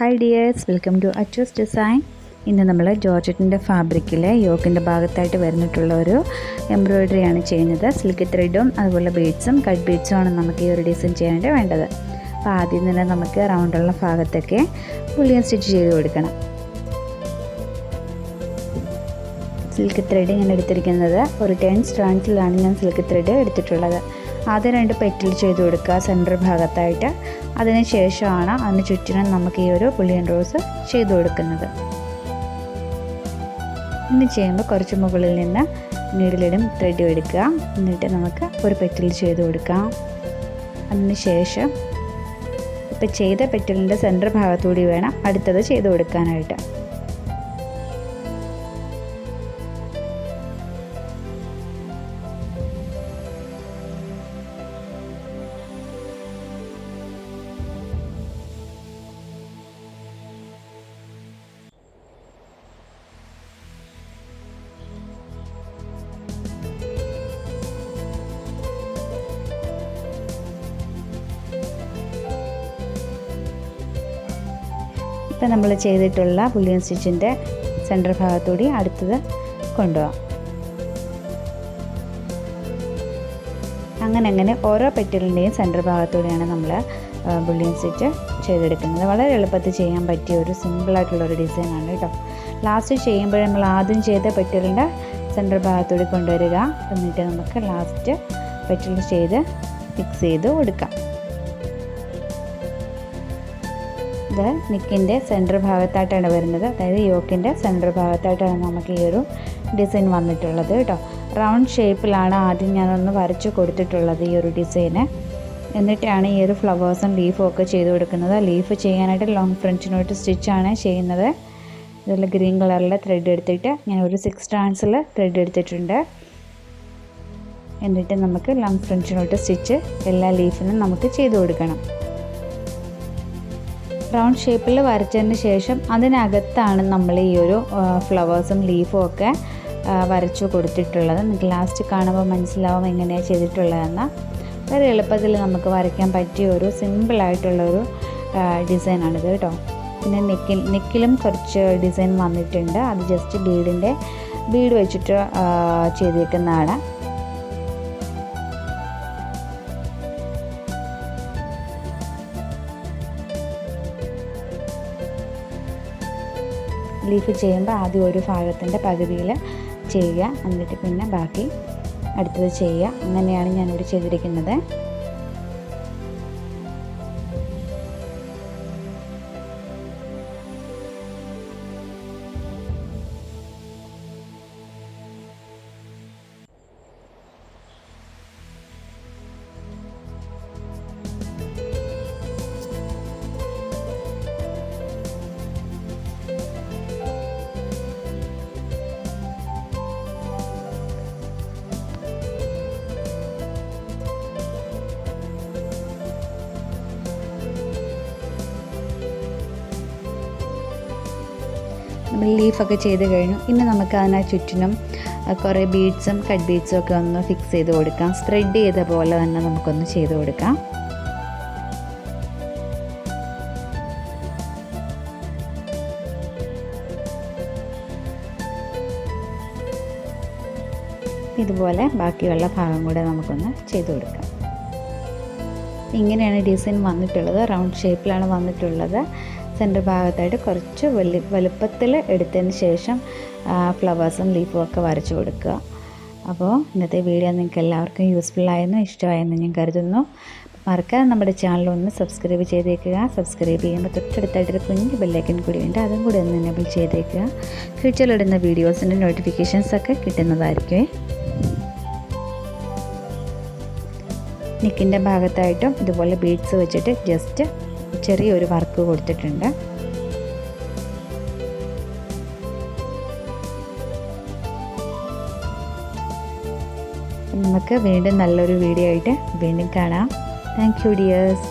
Hi dears, welcome to Achus design. ഇന്ന് നമ്മൾ ജോർജറ്റിൻ്റെ ഫാബ്രിക്കിലെ യോക്കിൻ്റെ ഭാഗത്തായിട്ട് വരുന്നിട്ടുള്ള ഒരു എംബ്രോയിഡറി ആണ് ചെയ്യുന്നത്. സിൽക്ക് ത്രെഡും അതുപോലെ ബീഡ്സും കട്ട് ബീഡ്സും ആണ് നമുക്ക് ഈ ഒരു ഡിസൈൻ ചെയ്യാനായിട്ട് വേണ്ടത്. അപ്പോൾ ആദ്യം തന്നെ നമുക്ക് റൗണ്ടുള്ള ഭാഗത്തൊക്കെ ബുള്ളിയൻ സ്റ്റിച്ച് ചെയ്ത് കൊടുക്കണം. സിൽക്ക് ത്രെഡ് ഞാൻ എടുത്തിരിക്കുന്നത് ഒരു 10 സ്ട്രാൻഡ്സിലാണ് ഞാൻ സിൽക്ക് ത്രെഡ് എടുത്തിട്ടുള്ളത്. ആദ്യം 2 പെറ്റിൽ ചെയ്ത് കൊടുക്കുക സെൻറ്റർ ഭാഗത്തായിട്ട്. അതിന് ശേഷമാണ് അതിന് ചുറ്റിനും നമുക്ക് ഈ ഒരു ബുള്ളിയൻ റോസ് ചെയ്ത് കൊടുക്കുന്നത്. ഇനി ചെയ്യുമ്പോൾ കുറച്ച് മുകളിൽ നിന്ന് നീഡിലിടും ത്രെഡ് എടുക്കുക. എന്നിട്ട് നമുക്ക് ഒരു പെറ്റിൽ ചെയ്ത് കൊടുക്കാം. അതിന് ശേഷം ഇപ്പോൾ ചെയ്ത പെറ്റലിൻ്റെ സെൻറ്റർ ഭാഗത്തുകൂടി വേണം അടുത്തത് ചെയ്ത് കൊടുക്കാനായിട്ട്. ഇപ്പം നമ്മൾ ചെയ്തിട്ടുള്ള ബുള്ളിയൻ സ്റ്റിച്ചിൻ്റെ സെൻറ്റർ ഭാഗത്തുകൂടി അടുത്തത് കൊണ്ടുപോകാം. അങ്ങനെ ഓരോ പെറ്റലിൻ്റെയും സെൻറ്റർ ഭാഗത്തുകൂടിയാണ് നമ്മൾ ബുള്ളിയൻ സ്റ്റിച്ച് ചെയ്തെടുക്കുന്നത്. വളരെ എളുപ്പത്തിൽ ചെയ്യാൻ പറ്റിയ ഒരു സിമ്പിളായിട്ടുള്ളൊരു ഡിസൈനാണ് കേട്ടോ. ലാസ്റ്റ് ചെയ്യുമ്പോൾ നമ്മൾ ആദ്യം ചെയ്ത പെറ്റലിൻ്റെ സെൻറ്റർ ഭാഗത്തുകൂടി കൊണ്ടുവരിക. എന്നിട്ട് നമുക്ക് ലാസ്റ്റ് പെറ്റൽ ചെയ്ത് ഫിക്സ് ചെയ്ത് കൊടുക്കാം. ഇത് നെക്കിൻ്റെ സെൻറ്റർ ഭാഗത്തായിട്ടാണ് വരുന്നത്. അതായത് യോക്കിൻ്റെ സെൻറ്റർ ഭാഗത്തായിട്ടാണ് നമുക്ക് ഈ ഒരു ഡിസൈൻ വന്നിട്ടുള്ളത് കേട്ടോ. റൗണ്ട് ഷേപ്പിലാണ് ആദ്യം ഞാനൊന്ന് വരച്ച് കൊടുത്തിട്ടുള്ളത് ഈ ഒരു ഡിസൈന്. എന്നിട്ടാണ് ഈ ഒരു ഫ്ലവേഴ്സും ലീഫും ഒക്കെ ചെയ്ത് കൊടുക്കുന്നത്. ലീഫ് ചെയ്യാനായിട്ട് ലോങ് ഫ്രഞ്ച് നോട്ട് സ്റ്റിച്ചാണ് ചെയ്യുന്നത്. ഇതുപോലെ ഗ്രീൻ കളറിലെ ത്രെഡ് എടുത്തിട്ട് ഞാൻ ഒരു 6 സ്ട്രാൻഡ്സിൽ ത്രെഡ് എടുത്തിട്ടുണ്ട്. എന്നിട്ട് നമുക്ക് ലോങ് ഫ്രഞ്ച് നോട്ട് സ്റ്റിച്ച് എല്ലാ ലീഫിനും നമുക്ക് ചെയ്ത് കൊടുക്കണം. റൗണ്ട് ഷേപ്പിൽ വരച്ചതിന് ശേഷം അതിനകത്താണ് നമ്മൾ ഈ ഒരു ഫ്ലവേഴ്സും ലീഫും ഒക്കെ വരച്ചു കൊടുത്തിട്ടുള്ളത്. നിങ്ങൾക്ക് ലാസ്റ്റ് കാണുമ്പോൾ മനസ്സിലാവും എങ്ങനെയാണ് ചെയ്തിട്ടുള്ളതെന്ന്. വളരെ എളുപ്പത്തിൽ നമുക്ക് വരയ്ക്കാൻ പറ്റിയ ഒരു സിമ്പിളായിട്ടുള്ളൊരു ഡിസൈനാണിത് കേട്ടോ. പിന്നെ നെക്കിലും കുറച്ച് ഡിസൈൻ വന്നിട്ടുണ്ട്. അത് ജസ്റ്റ് ബീഡ് വെച്ചിട്ട് ചെയ്തേക്കുന്നതാണ്. ലീഫ് ചെയ്യുമ്പോൾ ആദ്യം ഒരു ഭാഗത്തിൻ്റെ പകുതിയിൽ ചെയ്യുക. എന്നിട്ട് പിന്നെ ബാക്കി അടുത്തത് ചെയ്യുക. അങ്ങനെയാണ് ഞാനിവിടെ ചെയ്തിരിക്കുന്നത്. നമ്മൾ ലീഫൊക്കെ ചെയ്ത് കഴിഞ്ഞു. ഇനി നമുക്ക് അതിന് ചുറ്റിനും കുറേ ബീഡ്സും കട്ട് ബീഡ്സും ഒക്കെ ഒന്ന് ഫിക്സ് ചെയ്ത് കൊടുക്കാം. സ്പ്രെഡ് ചെയ്ത പോലെ തന്നെ നമുക്കൊന്ന് ചെയ്ത് കൊടുക്കാം. ഇതുപോലെ ബാക്കിയുള്ള ഭാഗം കൂടെ നമുക്കൊന്ന് ചെയ്ത് കൊടുക്കാം. ഇങ്ങനെയാണ് ഡിസൈൻ വന്നിട്ടുള്ളത്. റൗണ്ട് ഷേപ്പിലാണ് വന്നിട്ടുള്ളത്. സെൻറ്റർ ഭാഗത്തായിട്ട് കുറച്ച് വലുപ്പത്തിൽ എടുത്തതിന് ശേഷം ഫ്ലവേഴ്സും ലീഫും ഒക്കെ വരച്ച് കൊടുക്കുക. അപ്പോൾ ഇന്നത്തെ വീഡിയോ നിങ്ങൾക്ക് എല്ലാവർക്കും യൂസ്ഫുള്ളായെന്നും ഇഷ്ടമായെന്നും ഞാൻ കരുതുന്നു. മറക്കാതെ നമ്മുടെ ചാനലൊന്ന് സബ്സ്ക്രൈബ് ചെയ്തേക്കുക. സബ്സ്ക്രൈബ് ചെയ്യുമ്പോൾ തൊട്ടടുത്തായിട്ടൊരു കുഞ്ഞ് ബെല്ലൈക്കൻ കൂടി ഉണ്ട്. അതും കൂടി ഒന്ന് എനേബിൾ ചെയ്തേക്കുക. ഫ്യൂച്ചറിലിടുന്ന വീഡിയോസിൻ്റെ നോട്ടിഫിക്കേഷൻസൊക്കെ കിട്ടുന്നതായിരിക്കും. നെക്കിൻ്റെ ഭാഗത്തായിട്ടും ഇതുപോലെ ബീഡ്സ് വെച്ചിട്ട് ജസ്റ്റ് ചെറിയൊരു വർക്ക് കൊടുത്തിട്ടുണ്ട്. നമുക്ക് വീണ്ടും നല്ലൊരു വീഡിയോ ആയിട്ട് വീണ്ടും കാണാം. Thank you dears.